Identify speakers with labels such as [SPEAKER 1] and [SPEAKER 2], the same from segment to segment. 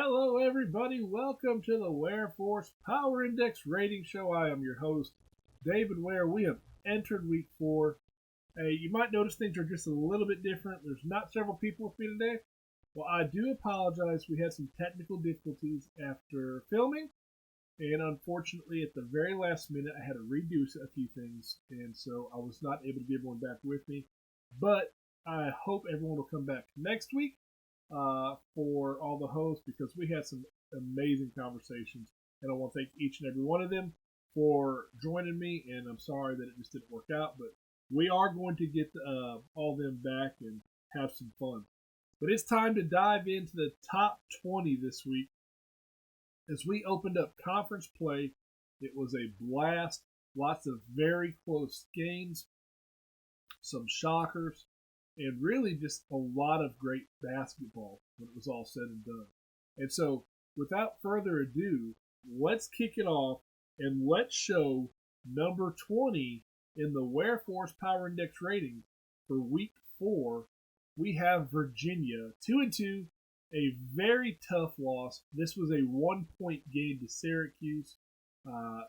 [SPEAKER 1] Hello, everybody. Welcome to the Ware Force Power Index Rating Show. I am your host, David Ware. We have entered week 4. You might notice things are just a little bit different. There's not several people with me today. Well, I do apologize. We had some technical difficulties after filming, and unfortunately, at the very last minute, I had to redo a few things, and so I was not able to get everyone back with me. But I hope everyone will come back next week for all the hosts because we had some amazing conversations, and I want to thank each and every one of them for joining me. And I'm sorry that it just didn't work out, but we are going to get all of them back and have some fun. But it's time to dive into the top 20 this week. As we opened up conference play, it was a blast. Lots of very close games, some shockers, and really just a lot of great basketball when it was all said and done. And so, without further ado, let's kick it off and let's show number 20 in the Ware Force Power Index rating for week 4. We have Virginia 2-2, a very tough loss. This was a 1-point game to Syracuse.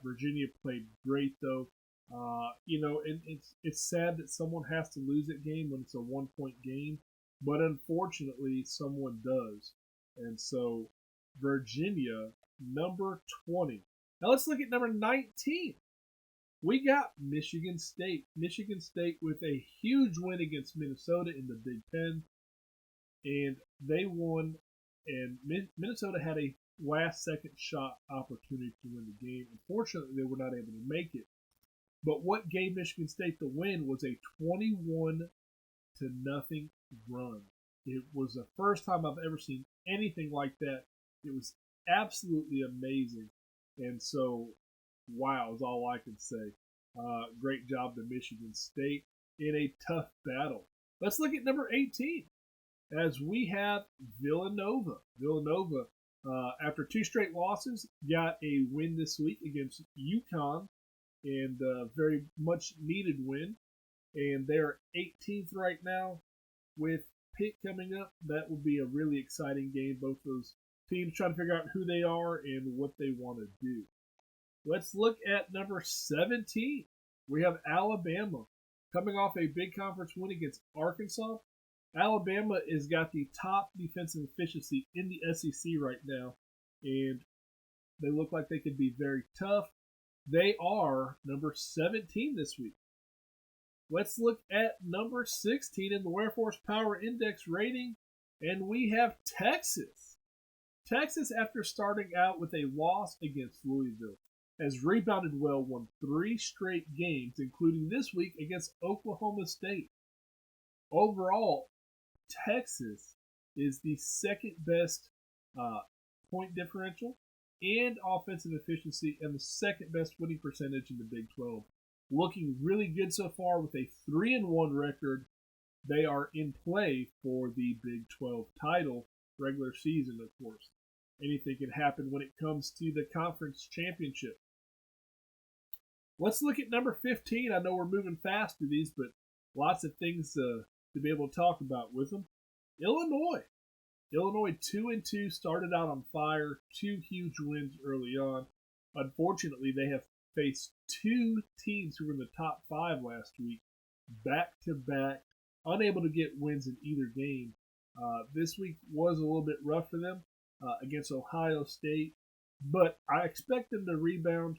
[SPEAKER 1] Virginia played great though. And it's sad that someone has to lose that game when it's a 1-point game, but unfortunately, someone does. And so, Virginia, number 20. Now let's look at number 19. We got Michigan State. Michigan State with a huge win against Minnesota in the Big Ten, and they won. And Minnesota had a last-second shot opportunity to win the game. Unfortunately, they were not able to make it. But what gave Michigan State the win was a 21-0 run. It was the first time I've ever seen anything like that. It was absolutely amazing. And so, wow is all I can say. Great job to Michigan State in a tough battle. Let's look at number 18 as we have Villanova. Villanova, after 2 straight losses, got a win this week against UConn, and a very much needed win. And they're 18th right now with Pitt coming up. That will be a really exciting game. Both those teams trying to figure out who they are and what they want to do. Let's look at number 17. We have Alabama coming off a big conference win against Arkansas. Alabama has got the top defensive efficiency in the SEC right now, and they look like they could be very tough. They are number 17 this week. Let's look at number 16 in the Ware Force Power Index rating, and we have Texas. Texas, after starting out with a loss against Louisville, has rebounded well, won 3 straight games, including this week against Oklahoma State. Overall, Texas is the second best point differential and offensive efficiency, and the second best winning percentage in the Big 12. Looking really good so far with a 3-1 record. They are in play for the Big 12 title, regular season, of course. Anything can happen when it comes to the conference championship. Let's look at number 15. I know we're moving fast through these, but lots of things to be able to talk about with them. Illinois. Illinois 2-2 started out on fire. 2 huge wins early on. Unfortunately, they have faced 2 teams who were in the top 5 last week, back to back, unable to get wins in either game. This week was a little bit rough for them against Ohio State, but I expect them to rebound.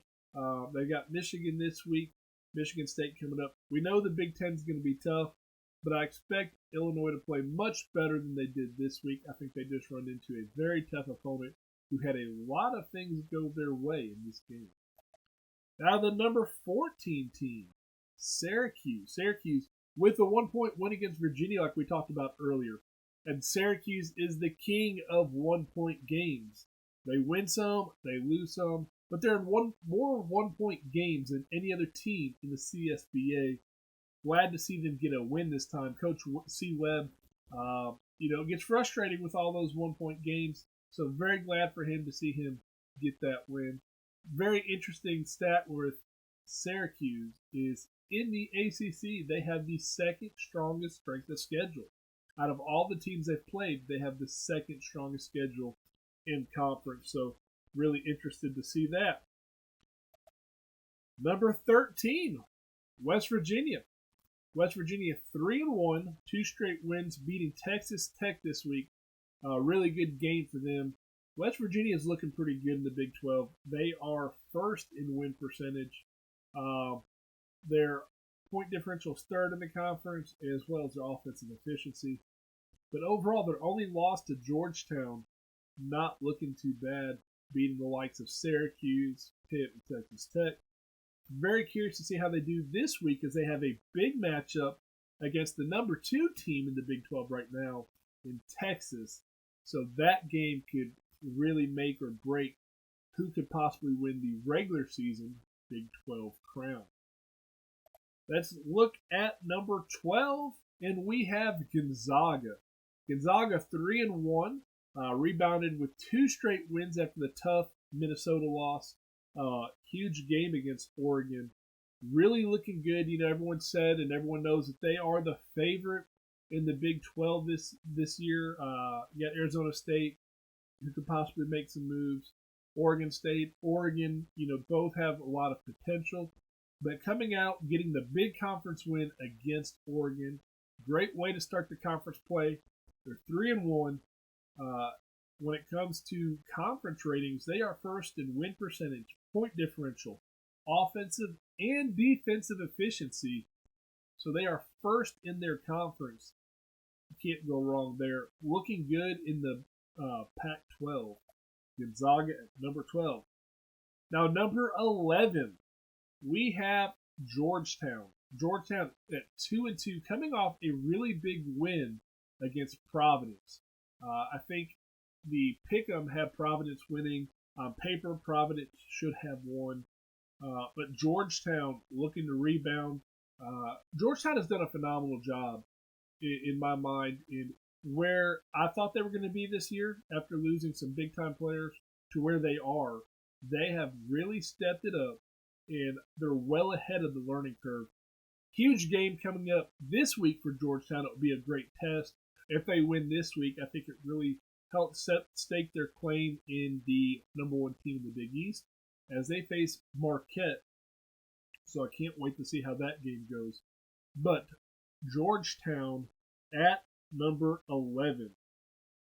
[SPEAKER 1] They got Michigan this week, Michigan State coming up. We know the Big Ten is going to be tough, but I expect Illinois to play much better than they did this week. I think they just run into a very tough opponent who had a lot of things go their way in this game. Now the number 14 team, Syracuse. Syracuse with a 1-point win against Virginia like we talked about earlier. And Syracuse is the king of 1-point games. They win some, they lose some, but they're in more 1-point games than any other team in the CSBA. Glad to see them get a win this time. Coach C. Webb, it gets frustrating with all those 1-point games. So very glad for him to see him get that win. Very interesting stat with Syracuse is in the ACC, they have the second strongest strength of schedule. Out of all the teams they've played, they have the second strongest schedule in conference. So really interested to see that. Number 13, West Virginia. West Virginia 3-1, 2 straight wins, beating Texas Tech this week. Really good game for them. West Virginia is looking pretty good in the Big 12. They are first in win percentage. Their point differential is third in the conference, as well as their offensive efficiency. But overall, their only loss to Georgetown, not looking too bad, beating the likes of Syracuse, Pitt, and Texas Tech. Very curious to see how they do this week, as they have a big matchup against the number 2 team in the Big 12 right now in Texas. So that game could really make or break who could possibly win the regular season Big 12 crown. Let's look at number 12, and we have Gonzaga. Gonzaga 3-1, rebounded with 2 straight wins after the tough Minnesota loss. Huge game against Oregon. Really looking good. You know, everyone said and everyone knows that they are the favorite in the Big 12 this year. You got Arizona State, who could possibly make some moves. Oregon State, Oregon, you know, both have a lot of potential. But coming out, getting the big conference win against Oregon, great way to start the conference play. They're 3-1. When it comes to conference ratings, they are first in win percentage, point differential, offensive and defensive efficiency. So they are first in their conference. You can't go wrong there. Looking good in the Pac-12. Gonzaga at number 12. Now, number 11, we have Georgetown. Georgetown at 2-2, coming off a really big win against Providence. I think the pick'em had Providence winning. On paper, Providence should have won. But Georgetown looking to rebound. Georgetown has done a phenomenal job, in my mind, in where I thought they were going to be this year after losing some big-time players to where they are. They have really stepped it up, and they're well ahead of the learning curve. Huge game coming up this week for Georgetown. It will be a great test. If they win this week, I think it really helps stake their claim in the number 1 team in the Big East as they face Marquette. So I can't wait to see how that game goes. But Georgetown at number 11.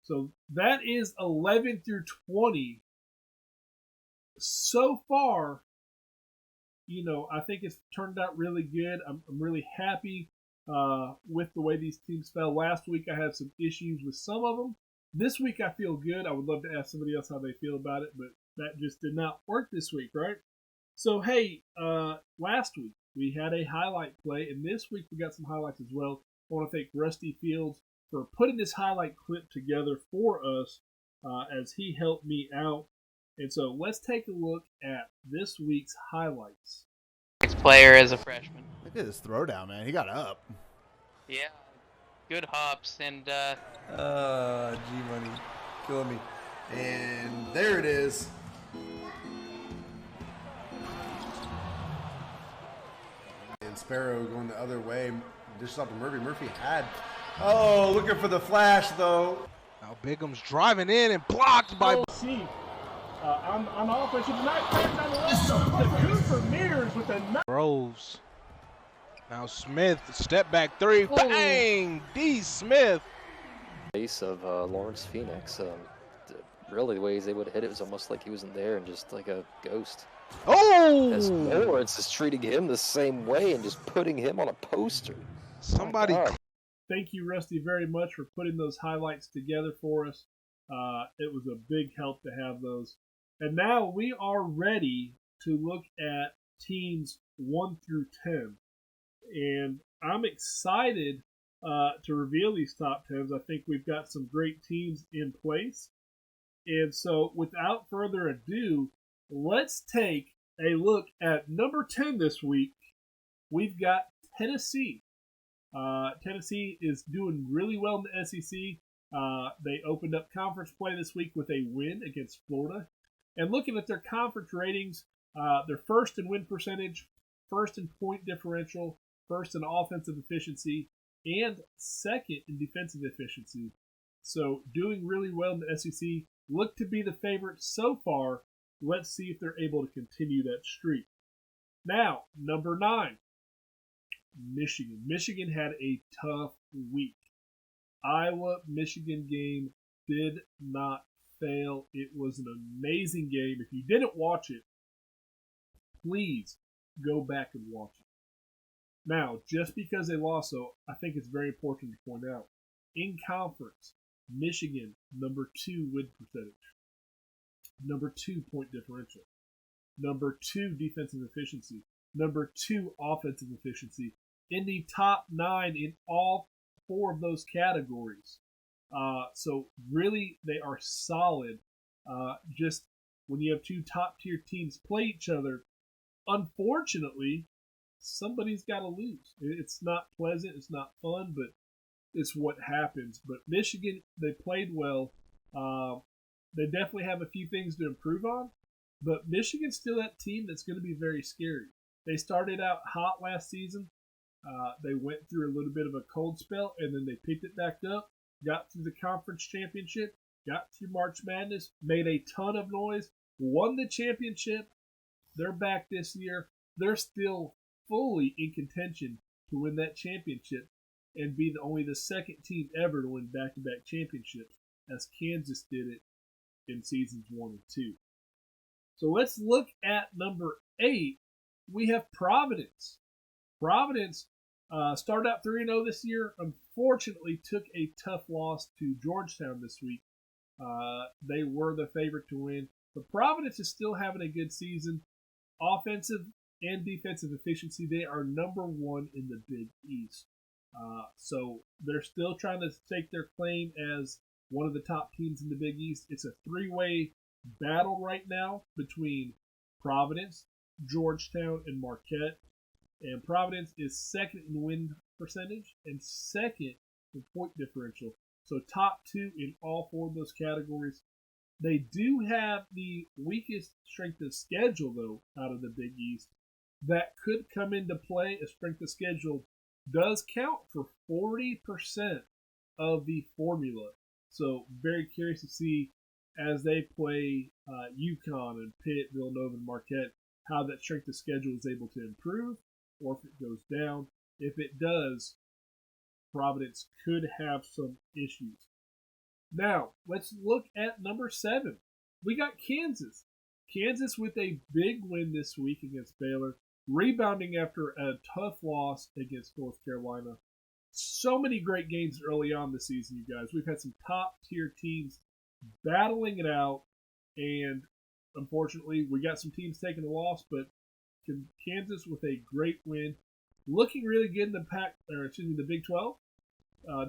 [SPEAKER 1] So that is 11 through 20. So far, you know, I think it's turned out really good. I'm really happy with the way these teams fell. Last week I had some issues with some of them. This week I feel good. I would love to ask somebody else how they feel about it, but that just did not work this week, right? So, hey, last week we had a highlight play, and this week we got some highlights as well. I want to thank Rusty Fields for putting this highlight clip together for us as he helped me out. And so let's take a look at this week's highlights.
[SPEAKER 2] Next player as a freshman.
[SPEAKER 3] Look at this throwdown, man. He got up.
[SPEAKER 2] Yeah, good hops and
[SPEAKER 4] G-Money killing me. And there it is. And Sparrow going the other way. Dishes off to Murphy. Murphy had. Oh, looking for the flash, though.
[SPEAKER 5] Now Bigham's driving in and blocked by.
[SPEAKER 1] On offense tonight, down the left. The good for Mears with a
[SPEAKER 5] Groves. Now Smith, step back 3. Bang! D. Smith.
[SPEAKER 6] Face of Lawrence Phoenix. Really, the way he's able to hit it was almost like he wasn't there and just like a ghost.
[SPEAKER 5] Oh!
[SPEAKER 6] As Lawrence is treating him the same way and just putting him on a poster.
[SPEAKER 5] Somebody.
[SPEAKER 1] Thank you, Rusty, very much for putting those highlights together for us. It was a big help to have those. And now we are ready to look at teams 1 through 10. And I'm excited to reveal these top 10s. I think we've got some great teams in place. And so without further ado, let's take a look at number 10 this week. We've got Tennessee. Tennessee is doing really well in the SEC. They opened up conference play this week with a win against Florida. And looking at their conference ratings, they're first in win percentage, first in point differential, first in offensive efficiency, and second in defensive efficiency. So doing really well in the SEC. look to be the favorite so far. Let's see if they're able to continue that streak. Now, number 9, Michigan. Michigan had a tough week. Iowa-Michigan game did not fail. It was an amazing game. If you didn't watch it, please go back and watch it. Now, just because they lost, though, I think it's very important to point out. In conference, Michigan, number 2 win percentage, number 2 point differential, number 2 defensive efficiency, number 2 offensive efficiency, in the top 9 in all 4 of those categories. So really, they are solid. Just when you have 2 top-tier teams play each other, unfortunately, somebody's got to lose. It's not pleasant. It's not fun, but it's what happens. But Michigan, they played well. They definitely have a few things to improve on, but Michigan's still that team that's going to be very scary. They started out hot last season. They went through a little bit of a cold spell, and then they picked it back up, got through the conference championship, got through March Madness, made a ton of noise, won the championship. They're back this year. They're still fully in contention to win that championship and be only the second team ever to win back-to-back championships, as Kansas did it in seasons 1 and 2. So let's look at number 8. We have Providence. Providence started out 3-0 this year. Unfortunately, took a tough loss to Georgetown this week. They were the favorite to win. But Providence is still having a good season. Offensive and defensive efficiency, they are number 1 in the Big East. So they're still trying to stake their claim as one of the top teams in the Big East. It's a 3-way battle right now between Providence, Georgetown, and Marquette. And Providence is second in win percentage and second in point differential. So top 2 in all 4 of those categories. They do have the weakest strength of schedule, though, out of the Big East. That could come into play. A strength of schedule does count for 40% of the formula. So very curious to see as they play UConn and Pitt, Villanova, and Marquette, how that strength of schedule is able to improve or if it goes down. If it does, Providence could have some issues. Now, let's look at number 7. We got Kansas. Kansas with a big win this week against Baylor, rebounding after a tough loss against North Carolina. So many great games early on this season, you guys. We've had some top-tier teams battling it out, and unfortunately, we got some teams taking a loss, but Kansas with a great win, looking really good in the Big 12.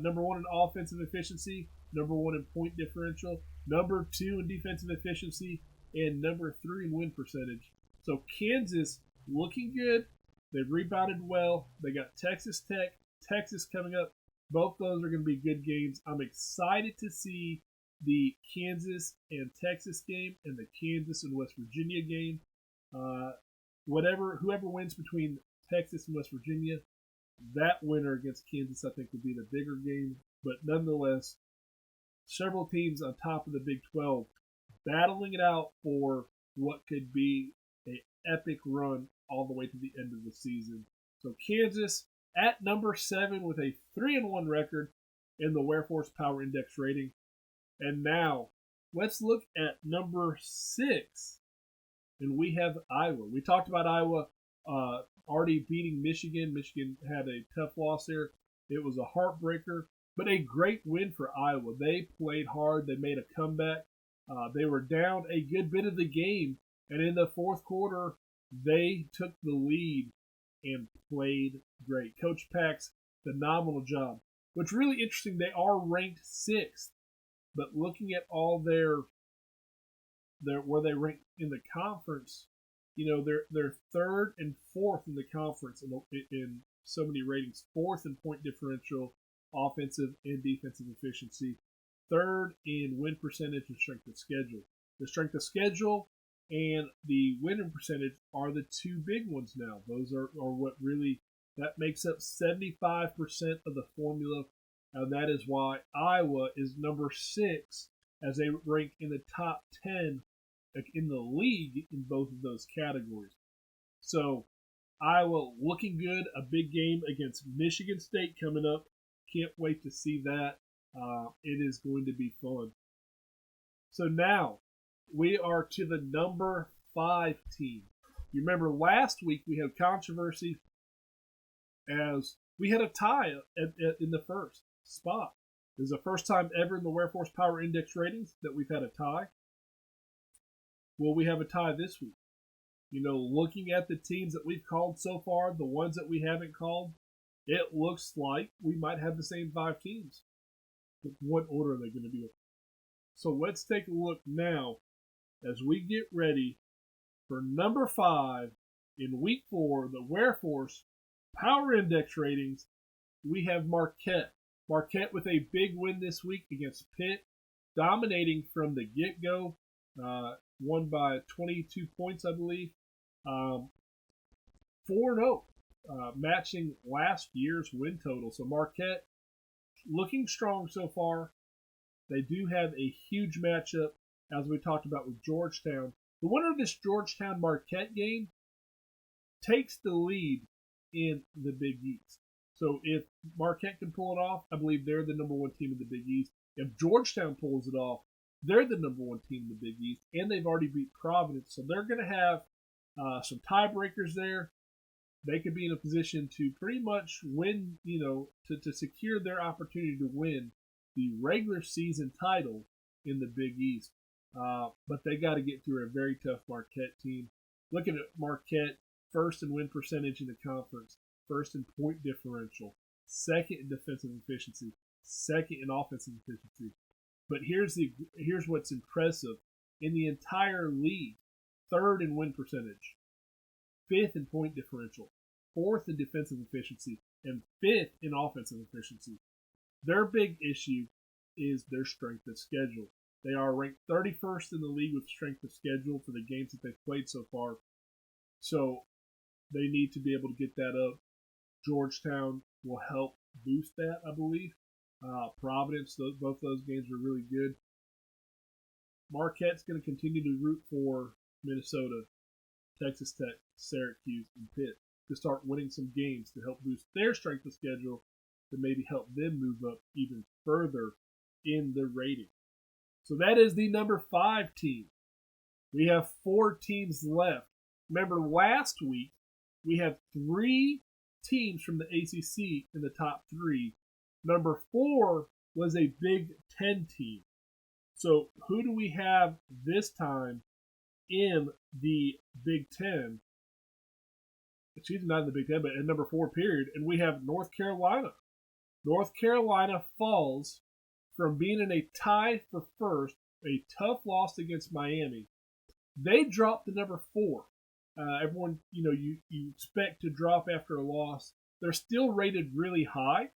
[SPEAKER 1] Number 1 in offensive efficiency, number 1 in point differential, number 2 in defensive efficiency, and number 3 in win percentage. So Kansas looking good. They've rebounded well. They got Texas Tech, Texas coming up. Both those are going to be good games. I'm excited to see the Kansas and Texas game and the Kansas and West Virginia game. Whoever wins between Texas and West Virginia, that winner against Kansas, I think, will be the bigger game. But nonetheless, several teams on top of the Big 12 battling it out for what could be an epic run all the way to the end of the season. So Kansas at number 7 with a 3-1 record in the Ware Power Index rating. And now let's look at number 6. And we have Iowa. We talked about Iowa already beating Michigan. Michigan had a tough loss there. It was a heartbreaker, but a great win for Iowa. They played hard. They made a comeback. They were down a good bit of the game, and in the fourth quarter, they took the lead and played great. Coach Pack's phenomenal job. What's really interesting, they are ranked 6th, but looking at all their where they rank in the conference, they're 3rd and 4th in the conference in so many ratings. 4th in point differential, offensive and defensive efficiency. 3rd in win percentage and strength of schedule. The strength of schedule and the winning percentage are the 2 big ones now. Those are what really, that makes up 75% of the formula. And that is why Iowa is number 6 as they rank in the top 10 in the league in both of those categories. So Iowa looking good, a big game against Michigan State coming up. Can't wait to see that. It is going to be fun. So now we are to the number 5 team. You remember last week we had controversy as we had a tie in the first spot. It was the first time ever in the Ware Force Power Index ratings that we've had a tie. Well, we have a tie this week. You know, looking at the teams that we've called so far, the ones that we haven't called, it looks like we might have the same 5 teams. But what order are they going to be in? So let's take a look now as we get ready for number 5 in week 4, the Ware Force Power Index ratings. We have Marquette. Marquette with a big win this week against Pitt, dominating from the get-go. Won by 22 points, I believe. 4-0, matching last year's win total. So Marquette looking strong so far. They do have a huge matchup, as we talked about, with Georgetown. The winner of this Georgetown-Marquette game takes the lead in the Big East. So if Marquette can pull it off, I believe they're the number 1 team in the Big East. If Georgetown pulls it off, they're the number 1 team in the Big East, and they've already beat Providence. So they're going to have some tiebreakers there. They could be in a position to pretty much win, to secure their opportunity to win the regular season title in the Big East. But they got to get through a very tough Marquette team. Looking at Marquette, first in win percentage in the conference, first in point differential, second in defensive efficiency, second in offensive efficiency. But here's what's impressive. In the entire league, third in win percentage, fifth in point differential, fourth in defensive efficiency, and fifth in offensive efficiency. Their big issue is their strength of schedule. They are ranked 31st in the league with strength of schedule for the games that they've played so far. So they need to be able to get that up. Georgetown will help boost that, I believe. Providence, both those games were really good. Marquette's going to continue to root for Minnesota, Texas Tech, Syracuse, and Pitt to start winning some games to help boost their strength of schedule to maybe help them move up even further in the rating. So that is the number 5 team. We have 4 teams left. Remember last week we had 3 teams from the ACC in the top 3. Number 4 was a Big Ten team. So who do we have this time in the Big Ten? Excuse me, not in the Big Ten, but in number 4 period. And we have North Carolina. North Carolina falls from being in a tie for first, a tough loss against Miami. They dropped to number 4. Everyone, you expect to drop after a loss. They're still rated really high.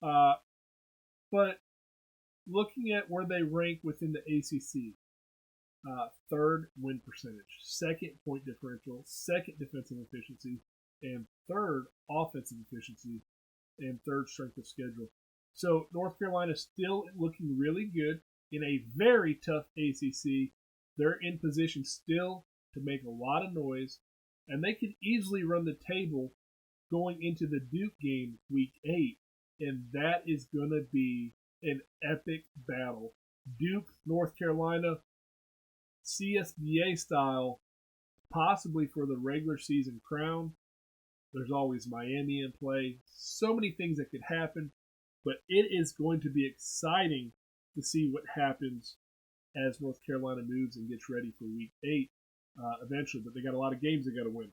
[SPEAKER 1] But looking at where they rank within the ACC, third win percentage, second point differential, second defensive efficiency, and third offensive efficiency, and third strength of schedule. So North Carolina still looking really good in a very tough ACC. They're in position still to make a lot of noise, and they can easily run the table going into the Duke game week 8, and that is going to be an epic battle. Duke, North Carolina, CSBA style, possibly for the regular season crown. There's always Miami in play. So many things that could happen, but it is going to be exciting to see what happens as North Carolina moves and gets ready for week 8 eventually. But they got a lot of games they got to win.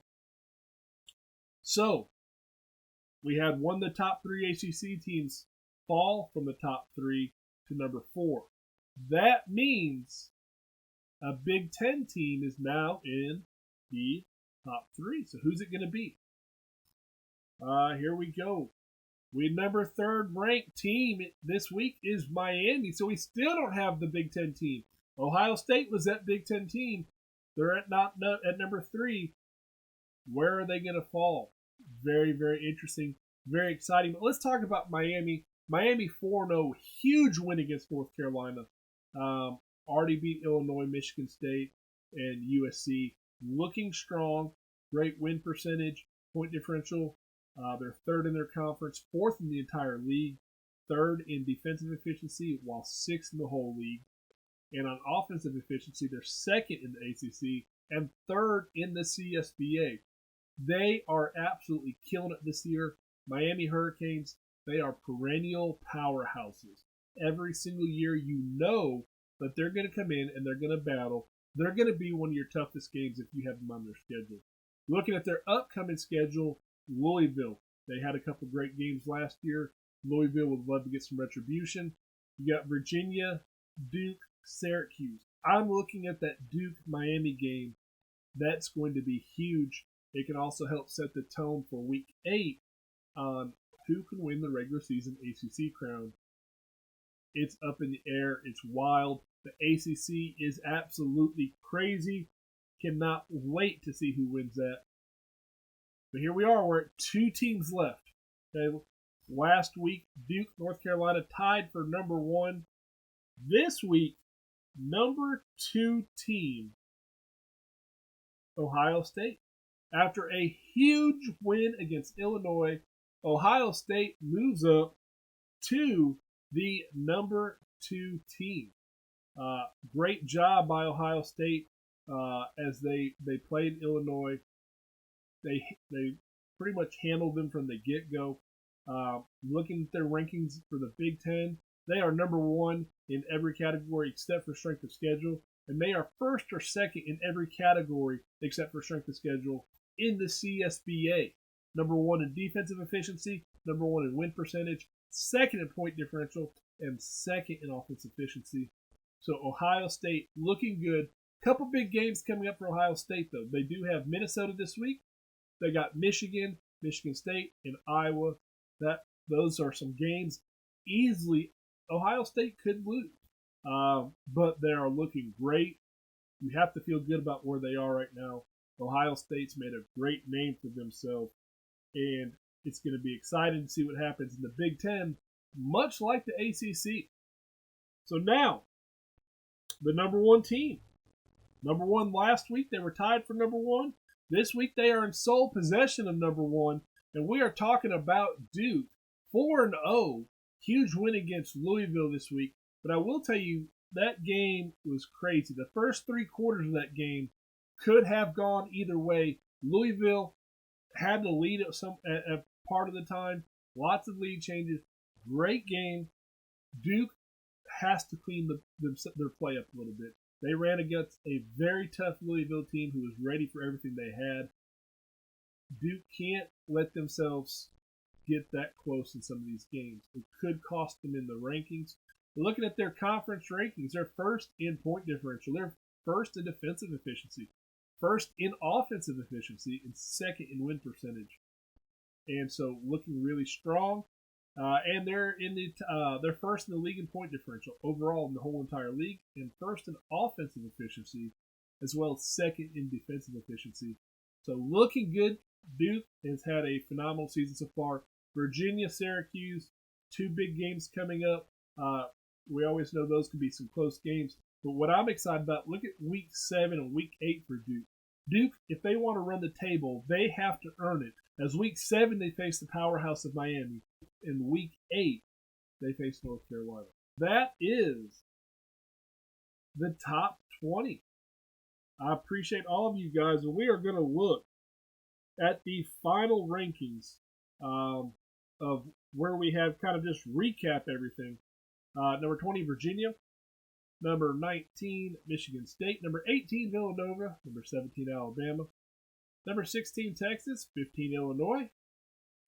[SPEAKER 1] So we had one of the top 3 ACC teams fall from the top 3 to number 4. That means a Big Ten team is now in the top 3. So who's it going to be? Here we go. We number 3rd ranked team this week is Miami. So we still don't have the Big Ten team. Ohio State was that Big Ten team. They're at number 3. Where are they going to fall? Very, very interesting. Very exciting. But let's talk about Miami. Miami 4-0. Huge win against North Carolina. already beat Illinois, Michigan State, and USC. Looking strong, great win percentage, point differential. They're third in their conference, fourth in the entire league, third in defensive efficiency, while sixth in the whole league. And on offensive efficiency, they're second in the ACC and third in the CSBA. They are absolutely killing it this year. Miami Hurricanes, they are perennial powerhouses. Every single year, you know that they're going to come in and they're going to battle. They're going to be one of your toughest games if you have them on their schedule. Looking at their upcoming schedule, Louisville. They had a couple great games last year. Louisville would love to get some retribution. You got Virginia, Duke, Syracuse. I'm looking at that Duke-Miami game. That's going to be huge. It can also help set the tone for Week 8 on who can win the regular season ACC crown. It's up in the air. It's wild. The ACC is absolutely crazy. Cannot wait to see who wins that. But here we are. We're at 2 teams left. Okay. Last week, Duke, North Carolina tied for number 1. This week, number 2 team, Ohio State. After a huge win against Illinois, Ohio State moves up to the number 2 team. Great job by Ohio State as they played Illinois. They pretty much handled them from the get-go. Looking at their rankings for the Big Ten, they are number 1 in every category except for strength of schedule, and they are first or second in every category except for strength of schedule in the CSBA. Number 1 in defensive efficiency, number 1 in win percentage, second in point differential, and second in offensive efficiency. So Ohio State looking good. Couple big games coming up for Ohio State, though. They do have Minnesota this week. They got Michigan, Michigan State, and Iowa. Those are some games easily Ohio State could lose. But they are looking great. You have to feel good about where they are right now. Ohio State's made a great name for themselves, and it's going to be exciting to see what happens in the Big Ten, much like the ACC. So now, the number 1 team. Number 1 last week, they were tied for number 1. This week, they are in sole possession of number 1, and we are talking about Duke. 4-0, huge win against Louisville this week. But I will tell you, that game was crazy. The first 3 quarters of that game could have gone either way. Louisville had the lead at part of the time. Lots of lead changes. Great game. Duke has to clean their play up a little bit. They ran against a very tough Louisville team who was ready for everything they had. Duke can't let themselves get that close in some of these games. It could cost them in the rankings. But looking at their conference rankings, they're first in point differential. They're first in defensive efficiency, first in offensive efficiency, and second in win percentage. And so looking really strong. And they're they're first in the league in point differential overall in the whole entire league, and first in offensive efficiency, as well as second in defensive efficiency. So looking good. Duke has had a phenomenal season so far. Virginia, Syracuse, 2 big games coming up. We always know those could be some close games. But what I'm excited about, look at Week 7 and Week 8 for Duke. Duke, if they want to run the table, they have to earn it. As Week 7, they face the powerhouse of Miami. In Week 8, they face North Carolina. That is the top 20. I appreciate all of you guys, and we are going to look at the final rankings of where we have kind of just recap everything. Number 20, Virginia. Number 19, Michigan State. Number 18, Villanova. Number 17, Alabama. Number 16, Texas. 15, Illinois.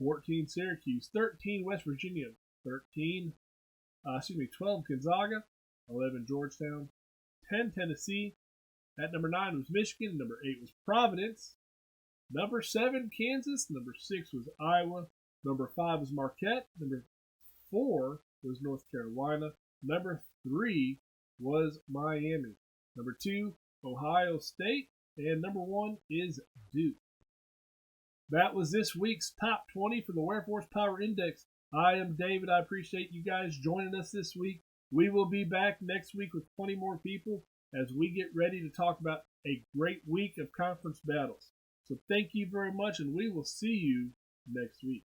[SPEAKER 1] 14, Syracuse. 13, West Virginia. 12, Gonzaga. 11, Georgetown. 10, Tennessee. At number 9 was Michigan. Number 8 was Providence. Number 7, Kansas. Number 6 was Iowa. Number 5 was Marquette. Number 4 was North Carolina. Number 3 was Miami. Number 2, Ohio State. And number 1 is Duke. That was this week's top 20 for the Ware Force Power Index. I am David. I appreciate you guys joining us this week. We will be back next week with 20 more people as we get ready to talk about a great week of conference battles. So thank you very much, and we will see you next week.